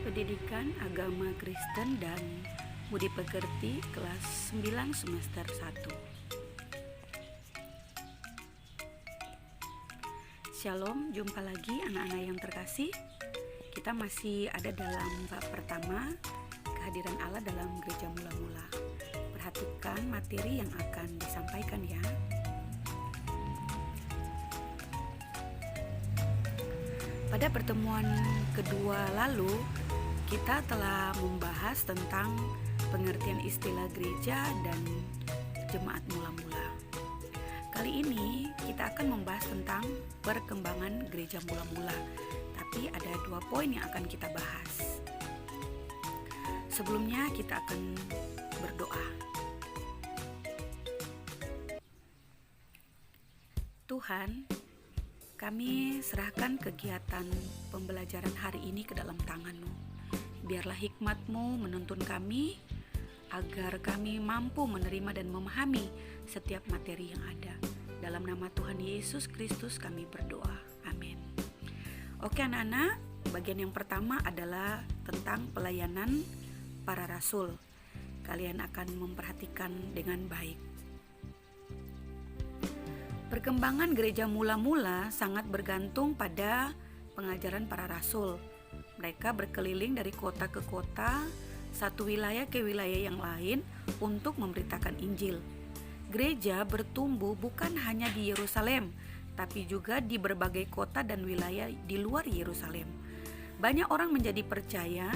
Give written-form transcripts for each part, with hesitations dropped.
Pendidikan Agama Kristen dan Budi Pekerti kelas 9 semester 1. Shalom, jumpa lagi anak-anak yang terkasih. Kita masih ada dalam bab pertama, kehadiran Allah dalam gereja mula-mula. Perhatikan materi yang akan disampaikan ya. Pada pertemuan kedua lalu, kita telah membahas tentang pengertian istilah gereja dan jemaat mula-mula. Kali ini kita akan membahas tentang perkembangan gereja mula-mula, tapi ada 2 poin yang akan kita bahas. Sebelumnya kita akan berdoa. Tuhan, kami serahkan kegiatan pembelajaran hari ini ke dalam tangan-Mu. Biarlah hikmat-Mu menuntun kami, agar kami mampu menerima dan memahami setiap materi yang ada. Dalam nama Tuhan Yesus Kristus kami berdoa. Amin. Oke anak-anak, bagian yang pertama adalah tentang pelayanan para rasul. Kalian akan memperhatikan dengan baik. Perkembangan gereja mula-mula sangat bergantung pada pengajaran para rasul. Mereka berkeliling dari kota ke kota, satu wilayah ke wilayah yang lain untuk memberitakan Injil. Gereja bertumbuh bukan hanya di Yerusalem, tapi juga di berbagai kota dan wilayah di luar Yerusalem. Banyak orang menjadi percaya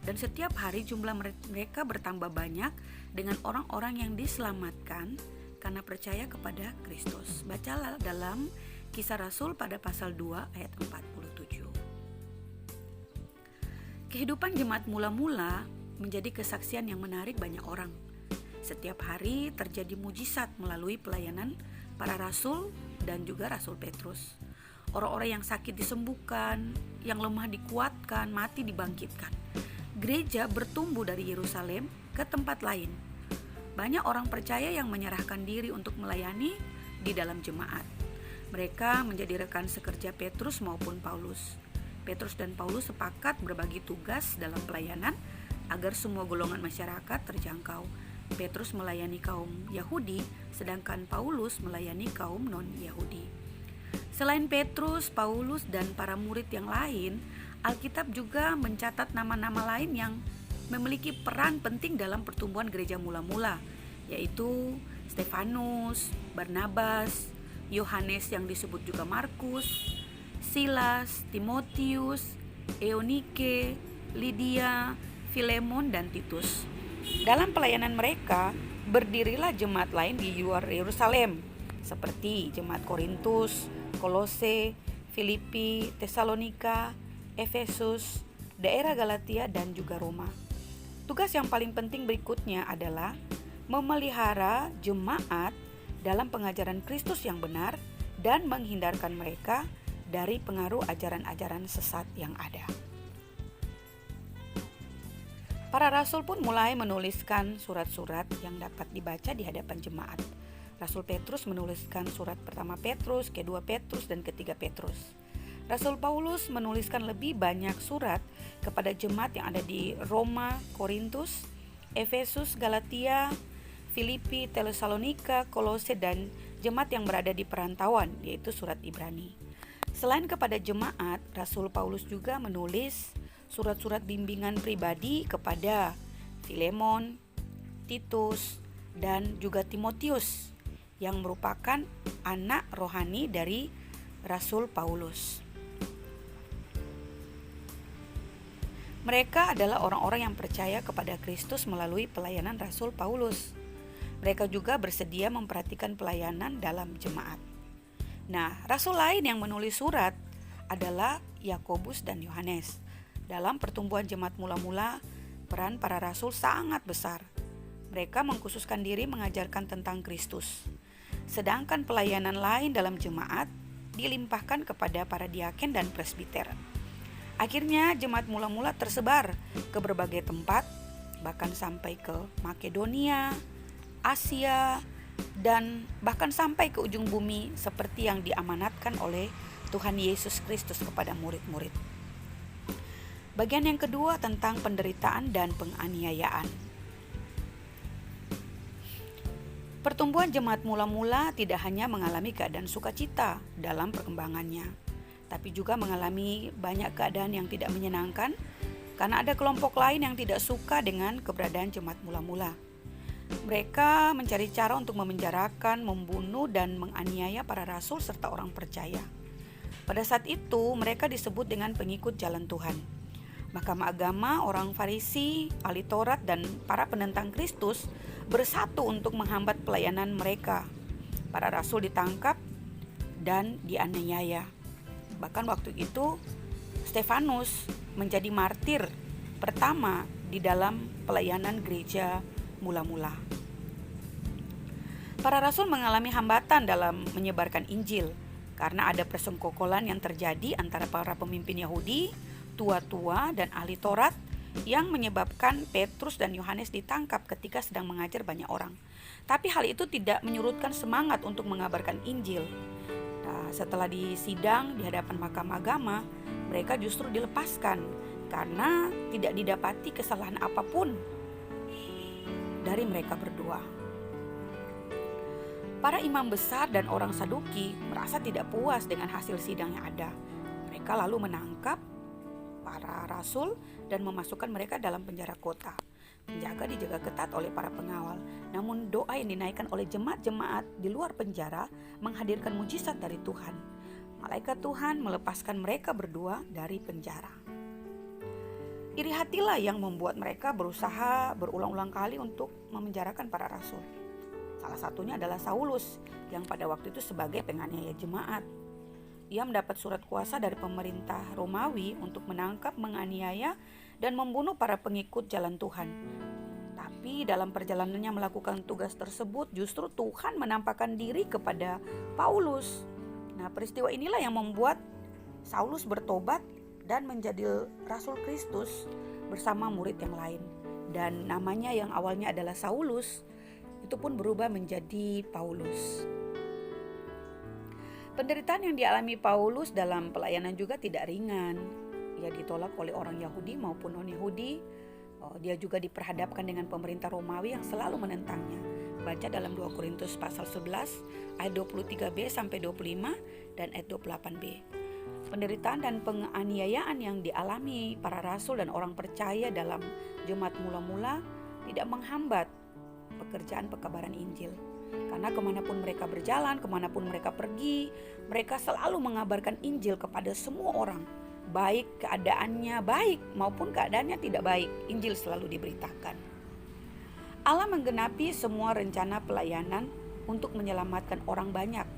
dan setiap hari jumlah mereka bertambah banyak dengan orang-orang yang diselamatkan karena percaya kepada Kristus. Bacalah dalam Kisah Rasul pada pasal 2 ayat 47. Kehidupan jemaat mula-mula menjadi kesaksian yang menarik banyak orang. Setiap hari terjadi mujizat melalui pelayanan para rasul dan juga Rasul Petrus. Orang-orang yang sakit disembuhkan, yang lemah dikuatkan, mati dibangkitkan. Gereja bertumbuh dari Yerusalem ke tempat lain. Banyak orang percaya yang menyerahkan diri untuk melayani di dalam jemaat. Mereka menjadi rekan sekerja Petrus maupun Paulus. Petrus dan Paulus sepakat berbagi tugas dalam pelayanan agar semua golongan masyarakat terjangkau. Petrus melayani kaum Yahudi, sedangkan Paulus melayani kaum non-Yahudi. Selain Petrus, Paulus, dan para murid yang lain, Alkitab juga mencatat nama-nama lain yang memiliki peran penting dalam pertumbuhan gereja mula-mula, yaitu Stefanus, Barnabas, Yohanes yang disebut juga Markus, Silas, Timotius, Eunike, Lydia, Filemon, dan Titus. Dalam pelayanan mereka, berdirilah jemaat lain di luar Yerusalem, seperti jemaat Korintus, Kolose, Filipi, Tesalonika, Efesus, daerah Galatia, dan juga Roma. Tugas yang paling penting berikutnya adalah memelihara jemaat dalam pengajaran Kristus yang benar dan menghindarkan mereka dari pengaruh ajaran-ajaran sesat yang ada. Para rasul pun mulai menuliskan surat-surat yang dapat dibaca di hadapan jemaat. Rasul Petrus menuliskan surat pertama Petrus, kedua Petrus, dan ketiga Petrus. Rasul Paulus menuliskan lebih banyak surat kepada jemaat yang ada di Roma, Korintus, Efesus, Galatia, Filipi, Tesalonika, Kolose, dan jemaat yang berada di perantauan, yaitu surat Ibrani. Selain kepada jemaat, Rasul Paulus juga menulis surat-surat bimbingan pribadi kepada Filemon, Titus, dan juga Timotius yang merupakan anak rohani dari Rasul Paulus. Mereka adalah orang-orang yang percaya kepada Kristus melalui pelayanan Rasul Paulus. Mereka juga bersedia memperhatikan pelayanan dalam jemaat. Nah, rasul lain yang menulis surat adalah Yakobus dan Yohanes. Dalam pertumbuhan jemaat mula-mula, peran para rasul sangat besar. Mereka mengkhususkan diri mengajarkan tentang Kristus. Sedangkan pelayanan lain dalam jemaat dilimpahkan kepada para diaken dan presbiter. Akhirnya jemaat mula-mula tersebar ke berbagai tempat, bahkan sampai ke Makedonia, Asia, dan bahkan sampai ke ujung bumi seperti yang diamanatkan oleh Tuhan Yesus Kristus kepada murid-murid. Bagian yang kedua tentang penderitaan dan penganiayaan. Pertumbuhan jemaat mula-mula tidak hanya mengalami keadaan sukacita dalam perkembangannya, tapi juga mengalami banyak keadaan yang tidak menyenangkan karena ada kelompok lain yang tidak suka dengan keberadaan jemaat mula-mula. Mereka mencari cara untuk memenjarakan, membunuh, dan menganiaya para rasul serta orang percaya. Pada saat itu, mereka disebut dengan pengikut jalan Tuhan. Mahkamah agama, orang Farisi, ahli Taurat, dan para penentang Kristus bersatu untuk menghambat pelayanan mereka. Para rasul ditangkap dan dianiaya. Bahkan waktu itu, Stefanus menjadi martir pertama di dalam pelayanan gereja mula-mula. Para rasul mengalami hambatan dalam menyebarkan Injil karena ada persekongkolan yang terjadi antara para pemimpin Yahudi, tua-tua, dan ahli Taurat yang menyebabkan Petrus dan Yohanes ditangkap ketika sedang mengajar banyak orang. Tapi hal itu tidak menyurutkan semangat untuk mengabarkan Injil. Nah, setelah disidang di hadapan mahkamah agama, mereka justru dilepaskan karena tidak didapati kesalahan apapun dari mereka berdua. Para imam besar dan orang Saduki merasa tidak puas dengan hasil sidang yang ada. Mereka lalu menangkap para rasul dan memasukkan mereka dalam penjara kota. Penjaga dijaga ketat oleh para pengawal. Namun doa yang dinaikkan oleh jemaat-jemaat di luar penjara menghadirkan mujizat dari Tuhan. Malaikat Tuhan melepaskan mereka berdua dari penjara. Iri hatilah yang membuat mereka berusaha berulang-ulang kali untuk memenjarakan para rasul. Salah satunya adalah Saulus yang pada waktu itu sebagai penganiaya jemaat. Ia mendapat surat kuasa dari pemerintah Romawi untuk menangkap, menganiaya, dan membunuh para pengikut jalan Tuhan. Tapi dalam perjalanannya melakukan tugas tersebut, justru Tuhan menampakkan diri kepada Paulus. Nah, peristiwa inilah yang membuat Saulus bertobat dan menjadi Rasul Kristus bersama murid yang lain. Dan namanya yang awalnya adalah Saulus, itu pun berubah menjadi Paulus. Penderitaan yang dialami Paulus dalam pelayanan juga tidak ringan. Ia ditolak oleh orang Yahudi maupun non-Yahudi. Dia juga diperhadapkan dengan pemerintah Romawi yang selalu menentangnya. Baca dalam 2 Korintus pasal 11 ayat 23b sampai 25 dan ayat 28b. Penderitaan dan penganiayaan yang dialami para rasul dan orang percaya dalam jemaat mula-mula tidak menghambat pekerjaan pekabaran Injil. Karena kemanapun mereka berjalan, kemanapun mereka pergi, mereka selalu mengabarkan Injil kepada semua orang. Baik keadaannya baik maupun keadaannya tidak baik, Injil selalu diberitakan. Allah menggenapi semua rencana pelayanan untuk menyelamatkan orang banyak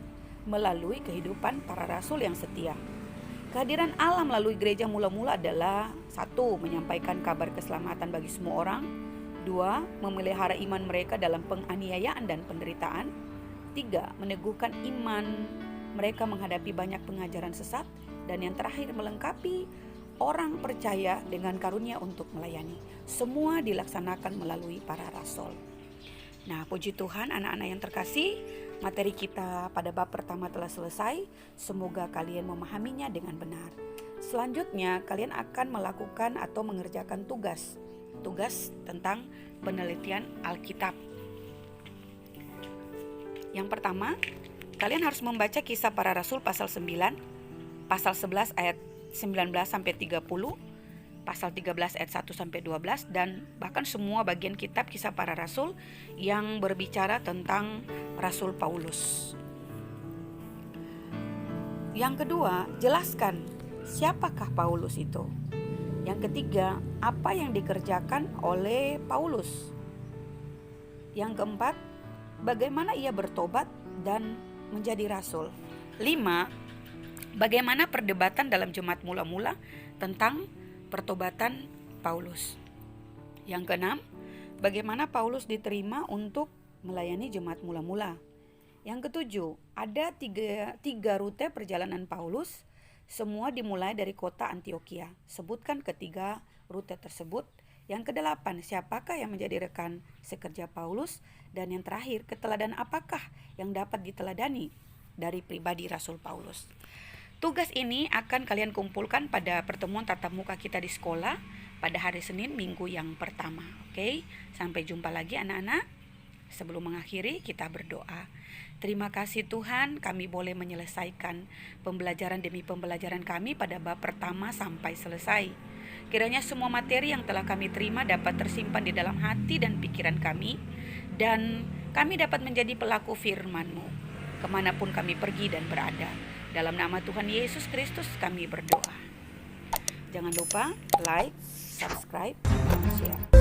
melalui kehidupan para rasul yang setia. Kehadiran Allah melalui gereja mula-mula adalah 1. Menyampaikan kabar keselamatan bagi semua orang. 2. Memelihara iman mereka dalam penganiayaan dan penderitaan. 3. Meneguhkan iman mereka menghadapi banyak pengajaran sesat. Dan yang terakhir, melengkapi orang percaya dengan karunia untuk melayani. Semua dilaksanakan melalui para rasul. Nah, puji Tuhan, anak-anak yang terkasih, materi kita pada bab pertama telah selesai. Semoga kalian memahaminya dengan benar. Selanjutnya, kalian akan melakukan atau mengerjakan tugas tentang penelitian Alkitab. Yang pertama, kalian harus membaca Kisah Para Rasul pasal 9, pasal 11 ayat 19 sampai 30, pasal 13 ayat 1 sampai 12, dan bahkan semua bagian kitab Kisah Para Rasul yang berbicara tentang Rasul Paulus. Yang kedua, jelaskan siapakah Paulus itu. Yang ketiga, apa yang dikerjakan oleh Paulus. Yang keempat, bagaimana ia bertobat dan menjadi rasul. 5. Bagaimana perdebatan dalam jemaat mula-mula tentang pertobatan Paulus. Yang keenam, bagaimana Paulus diterima untuk melayani jemaat mula-mula. Yang ketujuh, ada tiga rute perjalanan Paulus. Semua dimulai dari kota Antioquia. Sebutkan ketiga rute tersebut. Yang kedelapan, siapakah yang menjadi rekan sekerja Paulus? Dan yang terakhir, keteladanan apakah yang dapat diteladani dari pribadi Rasul Paulus? Tugas ini akan kalian kumpulkan pada pertemuan tatap muka kita di sekolah pada hari Senin minggu yang pertama. Oke, sampai jumpa lagi anak-anak. Sebelum mengakhiri, kita berdoa. Terima kasih Tuhan, kami boleh menyelesaikan pembelajaran demi pembelajaran kami pada bab pertama sampai selesai. Kiranya semua materi yang telah kami terima dapat tersimpan di dalam hati dan pikiran kami, dan kami dapat menjadi pelaku firman-Mu kemanapun kami pergi dan berada. Dalam nama Tuhan Yesus Kristus kami berdoa. Jangan lupa like, subscribe, dan share.